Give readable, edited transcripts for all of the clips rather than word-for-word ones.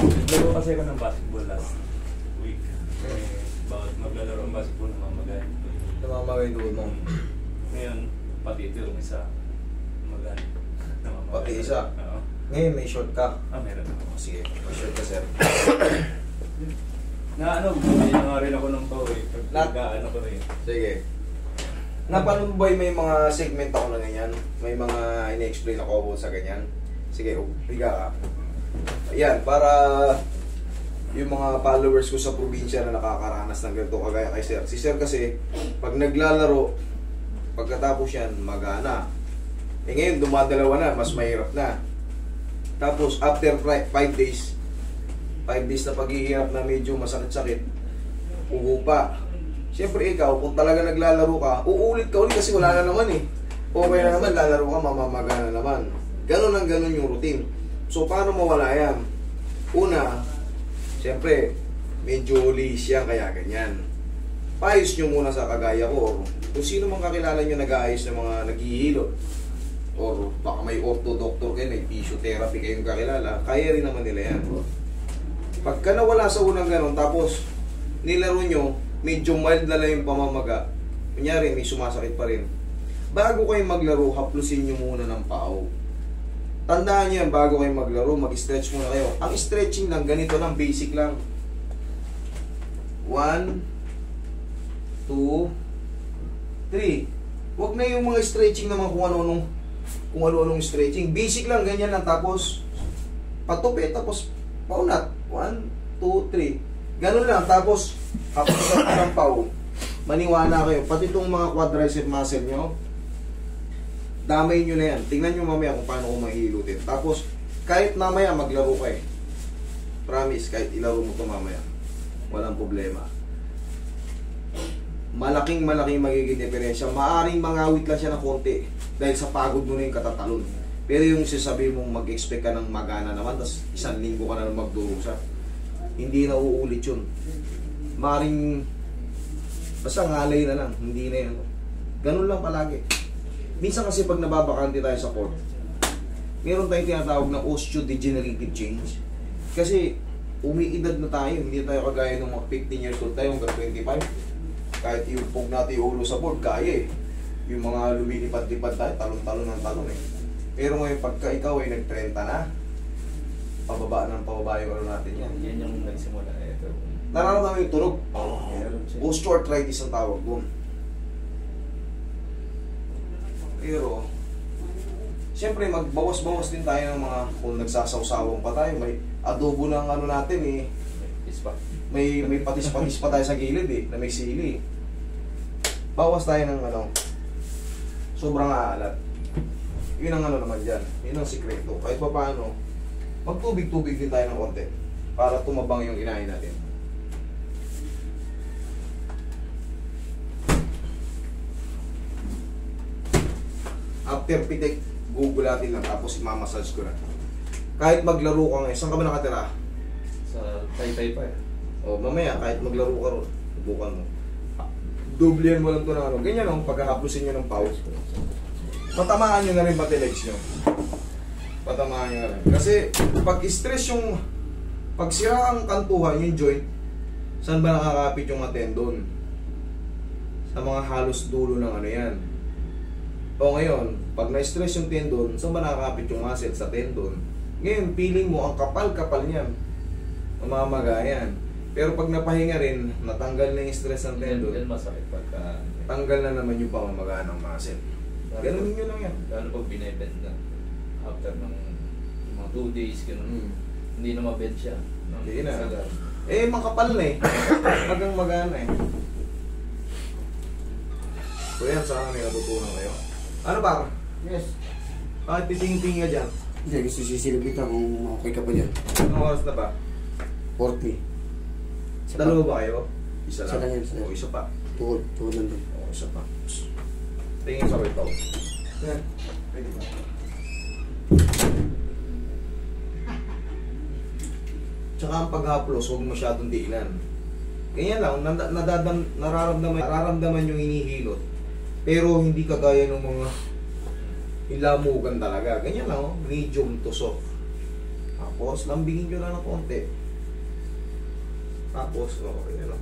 Naglaro kasi ako ng basketball last week. Bawat maglalaro ang basketball, namamagay. Namamagay doon mo. Ngayon, pati ito yung isa. Namamagay. Pati isa? Oo. Ngayon may short ka. Meron ako. Sige, may short ka sir. Bumili na nga rin ako ng pao eh. Pagkaano ko rin. Sige. Napanood ba may mga segment ako na ganyan? May mga ina-explain ako sa ganyan? Sige, higa ka. Ayan, para yung mga followers ko sa probinsya na nakakaranas ng ganito kagaya kay sir. Si sir kasi, pag naglalaro, pagkatapos yan, magana. Ngayon, dumadalawa na, mas mahirap na. Tapos, after 5 days, 5 days na paghihirap na medyo masakit-sakit, uhupa. Siyempre ikaw, kung talaga naglalaro ka, uulit ka ulit kasi wala na naman eh. Okay na naman, lalaro ka, mamamaga na naman. Ganon ang ganon yung routine. So, paano mawala yan? Una, siyempre, medyo lihis yan, kaya ganyan. Paayos nyo muna sa kagaya ko. Kung sino mang kakilala nyo nag-aayos ng mga naghihilot, or baka may ortho-doctor kayo, may physiotherapy kayong kakilala, kaya rin naman nila yan. Pagka nawala sa unang ganon, tapos nilaro nyo, medyo mild na lang yung pamamaga, kunyari may sumasakit pa rin, bago kayo maglaro, haplusin nyo muna ng pao. Tandaan nyo yan, bago kayo maglaro, mag-stretch muna kayo. Ang stretching lang, ganito lang, basic lang. 1, 2, 3. Huwag na yung mga stretching naman kung ano-anong stretching. Basic lang, ganyan lang. Tapos, patupi, tapos paunat. 1, 2, 3. Ganun lang. Tapos, kapag ng pau, maniwala kayo. Pati itong mga quadricep muscle nyo, damay nyo na yan. Tingnan nyo mamaya kung paano kung mahihilutin. Tapos, kahit mamaya maglaro ka eh. Promise, kahit ilaro mo ito mamaya. Walang problema. Malaking magiging diferensya. Maaring mangawit lang siya ng konti dahil sa pagod mo na yung katatalon. Pero yung sasabihin mong mag-expect ka ng magana naman, tapos 1 linggo ka na lang magdurusa, hindi na uulit yun. Maaring basta ngalay na lang, hindi na yan. Ganun lang palagi. Minsan kasi pag nababakante tayo sa court, meron tayong tinatawag na osteodegenerative change. Kasi umiidad na tayo, hindi tayo kagaya ng mga 15 years old tayo hanggang 25. Kahit iupog natin yung ulo sa board, kaya eh. Yung mga lumilipad-lipad tayo, talon-talon ng talon eh. Pero ngayon, pagka ikaw ay nag-30 na, pababa yung ano natin yan. Yan yung nagsimula. Ito. Nararamdaman yung tunog. Osteoarthritis ang tawag doon. Pero, siyempre, magbawas-bawas din tayo ng mga, kung nagsasawsawang pa tayo, may adobo ng ano natin eh. May patis-patis pa tayo sa gilid eh, na may sili. Bawas tayo ng ano, sobrang aalat. Yun ang ano naman dyan, yun ang sikreto. Kahit pa paano, magtubig-tubig din tayo ng konti para tumabang yung inahin natin. After pitik, gugulatin lang tapos imamassage ko na. Kahit maglaro ka ngayon, saan ka ba nakatira? Sa Taytay pa eh. O mamaya, kahit maglaro ka ron, subukan mo. Dublihan mo lang ito ng ano. Ganyan o, pagkakaplusin nyo ng pause. Patamaan nyo na rin pati legs nyo. Patamaan nyo na rin. Kasi pag stress yung, pag sira ang kantuhan, yung joint, saan ba nakakapit yung mga tendon? Sa mga halos dulo ng ano yan. O ngayon, pag na-stress yung tendon, saan ba nakakapit yung muscle sa tendon? Ngayon, feeling mo, ang kapal-kapal niyan. Mamamaga yan. Pero pag napahinga rin, natanggal na yung stress ng tendon. Yan masakit pagka... Tanggal na naman yung pamamaga ng muscle. Ganun nyo lang yan. Lalo pag binibend na. After ng mga 2 days, ganun. Hindi na mabend siya. Hindi na. Eh, makapal na eh. Magang magana eh. So yan, sana may natutunan kayo. Ano ba? Yes. Bakit titingin-tingin ka dyan? Hindi, gusto sisilip kita kung okay ka pa dyan. Anong oras na ba? 40. Dalawa ba kayo? Isa Isa lang. lang yan, isa lang. O, isa pa. Tuhod lang din. O, isa pa. Tingin sa ito. Yan. Pwede ba? Tsaka ang paghaplos, huwag masyadong diinan. Ganyan lang, nararamdaman yung hinihilot. Pero hindi kagaya ng mga ilamugan talaga. Ganyan lang, medium to soft. Tapos, lambingin nyo lang ng konti. Tapos, okay, ano.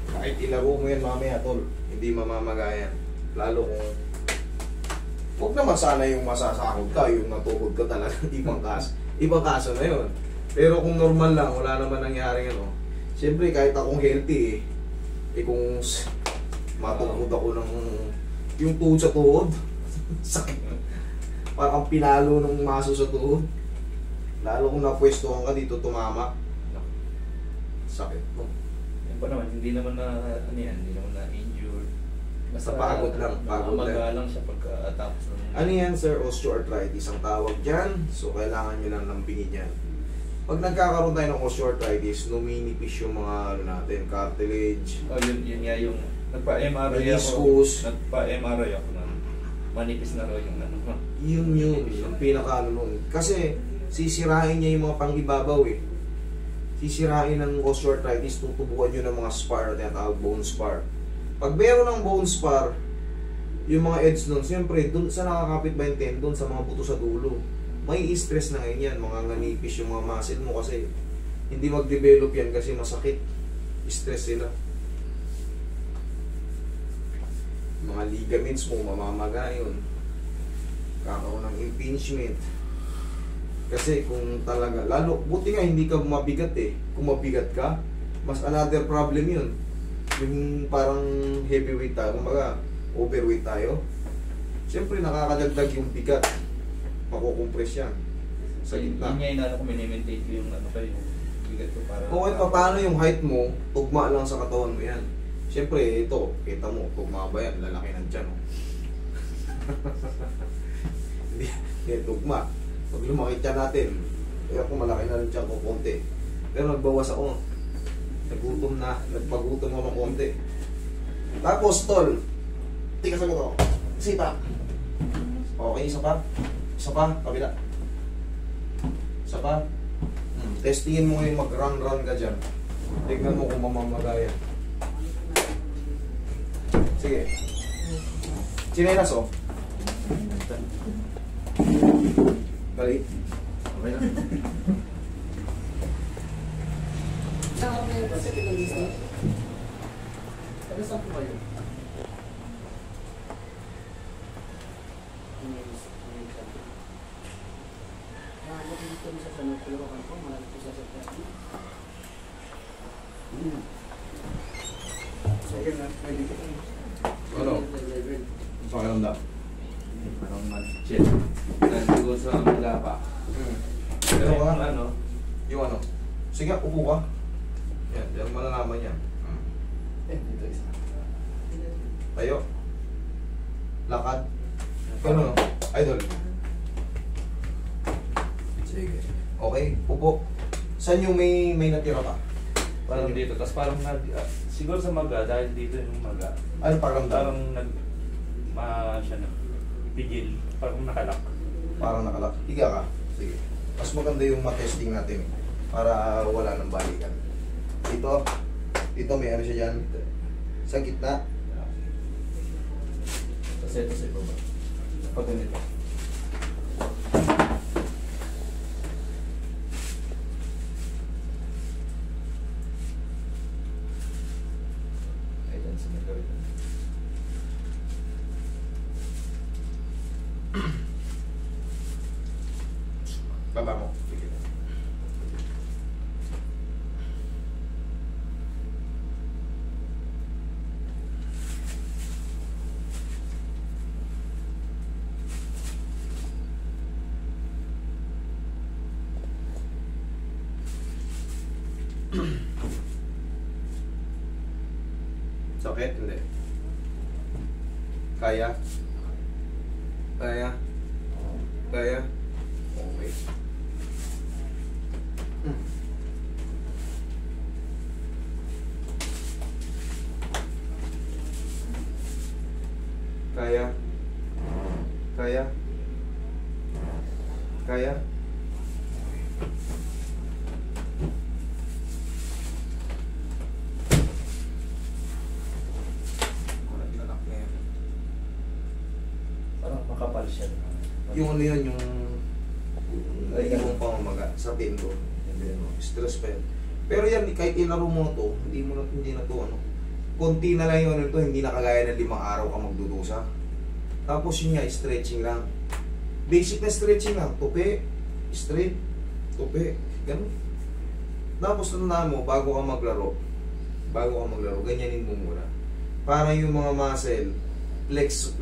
Kahit ilaro mo yan mamaya, tol, hindi mamamagayan. Lalo kung huwag naman sana yung masasakot ka, yung natuhod ka talaga, ibang kaso. Ibang kaso na yun. Pero kung normal lang, wala naman nangyaring ano. Siyempre, kahit akong healthy kung matuhod ako ng yung tuhod sa tuhod, sakit. Parang pinalo ng maso sa tuhod. Lalo kung napwestuhan ka dito, tumama. Sakit mo. Yan pa naman, hindi naman na, ano yan, hindi naman na-injured. Basta pagod lang, pagod lang. lang. Siya pagkatapos ng... Ano yan, sir? Osteoarthritis ang tawag dyan. So, kailangan nyo lang lambingin yan. Pag nagkakaroon tayo ng osteoarthritis, numinipis yung mga ano natin, cartilage. Oh, yun nga yung... Nagpa-MRI ako. Meniscus. Nagpa-MRI ako na manipis na raw yung ano. Yun, yung pinaka-ano nun. Kasi, sisirain niya yung mga pang-ibabaw eh. Sisirain ng osteoarthritis, tutubukan nyo ng mga spar na tinatawag bone spar. Pag meron ng bone spar, yung mga edge nun, siyempre, dun sa nakakapit ba yung tendon sa mga buto sa dulo, may stress na ngayon yan, mga nanipis yung mga muscle mo kasi hindi mag-develop yan kasi masakit. Stress sila. Mga ligaments mo, mamamaga yun. Kakaroon ng impingement. Kasi kung talaga, lalo, buti nga hindi ka mabigat eh. Kung mabigat ka, mas another problem yun. Yung parang heavyweight tayo, kumbaga overweight tayo. Siyempre nakakadagdag yung bigat. Makukompress yan. Sa gitna. Yun nga yung ano ko, minimaintain ko yung ano kayo, yung bigat ko para... Okay, paano yung height mo, tugma lang sa katawan mo yan. Siyempre, ito, kita mo, tugma ba yan, lalaki ng tiyan. Oh. Hindi, tugma. Pag lumaki tiyan natin, kaya kung malaki na rin tiyan ko konti. Pero nagbawas ako. Nagutom na, nagpagutom ako ng konti. Tapos, tol, tika sa ko. Sita. Okay, isa pa. Isa pa, kabila. Isa pa. Testingin mo ngayon, mag-run ka dyan. Tignan mo kung mamamagaya. Sige. Chinelas, oh. Balik. Okay na. Saan kayo ba? Sa Pilang Disney? Taga saan po kayo? Dito sa Sanok, Kulawakan po, malapit po sa Sanok. Sige na, pwede ko. Ano? Pakiramdam. Parang mag-chill. Nandito sa mga pa. Pero Yung ka, ano, yung ano? Sige, upo ka. Yan, yan malalaman yan. dito isa. Tayo. Lakad. Ano? Idol. Sige. Okay, upo. Saan yung may natira ka? Parang dito, tapos parang siguro sa maga, dahil dito yung maga. Ano pakiramdam? Parang siya pigil, parang nakalak. Parang nakalak. Higa ka. Sige. Mas maganda yung matesting natin para wala nang balikan. Dito may ano siya dyan. Sa gitna. Kasi ito sa ibaba. Pag ganito. Ay, dyan sa nagkawin. Baba mo. Sige. Sakit? Hindi. Kaya? Kaya? Kaya? Okay. Kaya? Kaya? Kaya? Parang Yung ano yun, yung yung pamamaga sa tendo. Stress pa yan. Pero yan, kahit ilaro mo to, hindi na to ano. Konti na lang yun ito, hindi na kagaya ng 5 araw ka magdudusa. Tapos yun nga, stretching lang. Basic na stretching lang. Tupi, straight, tupi, ganun. Tapos tandaan mo, bago ka maglaro, ganyanin mo muna. Para yung mga muscle, flex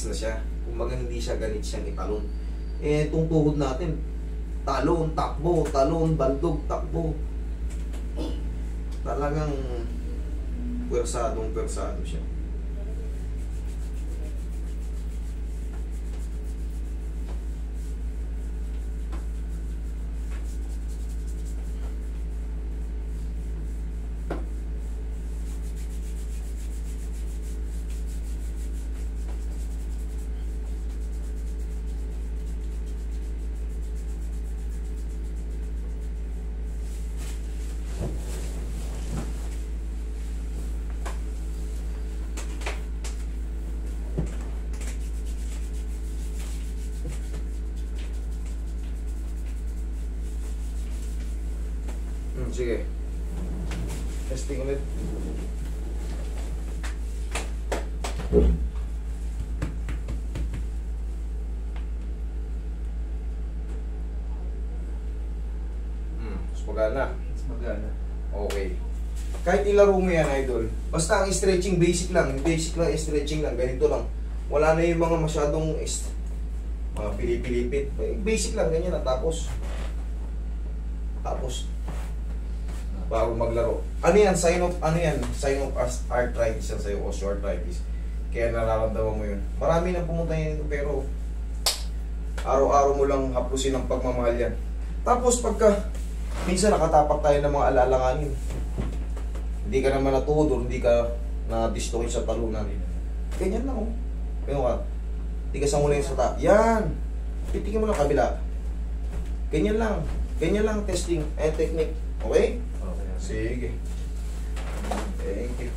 na siya. Kumbaga hindi siya ganit siyang italon. Eh, itong tuhod natin, talon, takbo, talon, bandog, takbo. Talagang pwersado siya. Sige. Testing ulit. Mas magana. Mas magana. Okay. Kahit ilaro mo yan, idol. Basta ang stretching basic lang. Yung basic lang, stretching lang. Ganito lang. Wala na yung mga masyadong mga pilipilipit. Basic lang, ganyan lang. Tapos bago maglaro. Ano yan? Sign of arthritis yan sa'yo, osteoarthritis. Kaya nararamdaman mo yun. Marami nang pumunta yan ito, pero araw-araw mo lang haplusin ang pagmamahal yan. Tapos pagka minsan nakatapak tayo ng mga alaalanganin, hindi ka naman natuhod o hindi ka na-distokin sa talunan. Ganyan lang, oh. Ganyan ka. Tigasan mo lang yung sata. Yan! Pitikin mo lang kabila. Ganyan lang. Ganyan lang testing and technique. Okay? Okay. Sige. Thank you.